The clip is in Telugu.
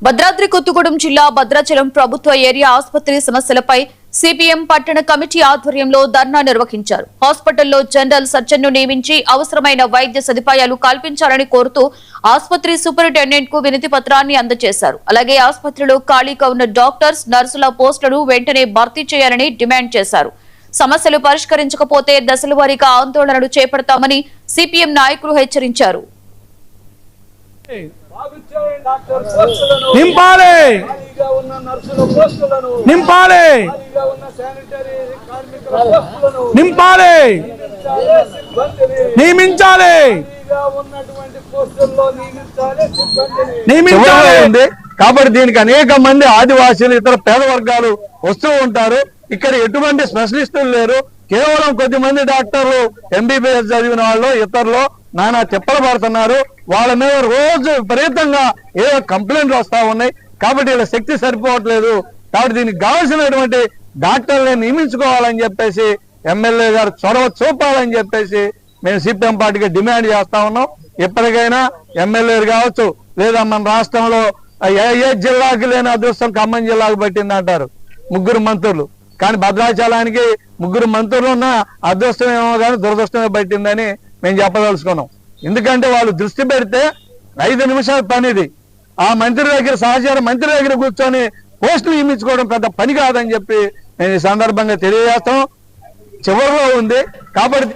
భద్రాద్రి కొత్తగూడెం జిల్లా భద్రాచలం ప్రభుత్వ ఏరియా ఆసుపత్రి సమస్యలపై సిపిఎం పట్టణ కమిటీ ఆధ్వర్యంలో ధర్నా నిర్వహించారు. హాస్పిటల్లో జనరల్ సర్జన్ను నియమించి అవసరమైన వైద్య సదుపాయాలు కల్పించాలని కోరుతూ ఆసుపత్రి సూపరింటెండెంట్ కు వినతి పత్రాన్ని అందజేశారు. అలాగే ఆసుపత్రిలో ఖాళీగా ఉన్న డాక్టర్స్, నర్సుల పోస్టులను వెంటనే భర్తీ చేయాలని డిమాండ్ చేశారు. సమస్యలు పరిష్కరించకపోతే దశల వారీగా ఆందోళనలు చేపడతామని సిపిఎం నాయకులు హెచ్చరించారు. నింపాలి నింపాలి నింపాలి నియమించాలి ఉంది కాబట్టి దీనికి అనేక మంది ఆదివాసీలు ఇతర పేద వర్గాలు వస్తూ ఉంటారు. ఇక్కడ ఎటువంటి స్పెషలిస్టులు లేరు. కేవలం కొద్దిమంది డాక్టర్లు ఎంబీబీఎస్ చదివిన వాళ్ళు ఇతరులు నానా తిప్పలు పడుతున్నారు. వాళ్ళ మీద రోజు విపరీతంగా ఏదో కంప్లైంట్లు వస్తా ఉన్నాయి. కాబట్టి వీళ్ళ శక్తి సరిపోవట్లేదు. కాబట్టి దీనికి కావాల్సినటువంటి డాక్టర్లను నియమించుకోవాలని చెప్పేసి ఎమ్మెల్యే గారు చొరవ చూపాలని చెప్పేసి మేము సిపిఎం పార్టీకి డిమాండ్ చేస్తా ఉన్నాం. ఇప్పటికైనా ఎమ్మెల్యేలు కావచ్చు, లేదా మన రాష్ట్రంలో ఏ జిల్లాకి లేని అదృష్టం ఖమ్మం జిల్లాకు పట్టింది అంటారు ముగ్గురు మంత్రులు. కానీ భద్రాచలానికి ముగ్గురు మంత్రులు ఉన్న అదృష్టం ఏమో కానీ దురదృష్టమే పట్టిందని మేము చెప్పదలుచుకున్నాం. ఎందుకంటే వాళ్ళు దృష్టి పెడితే 5 నిమిషాల పనిది. ఆ మంత్రి దగ్గర సహచార మంత్రి దగ్గర కూర్చొని పోస్టులు నియమించుకోవడం పెద్ద పని కాదని చెప్పి మేము ఈ సందర్భంగా తెలియజేస్తాం. చివరిలో ఉంది కాబట్టి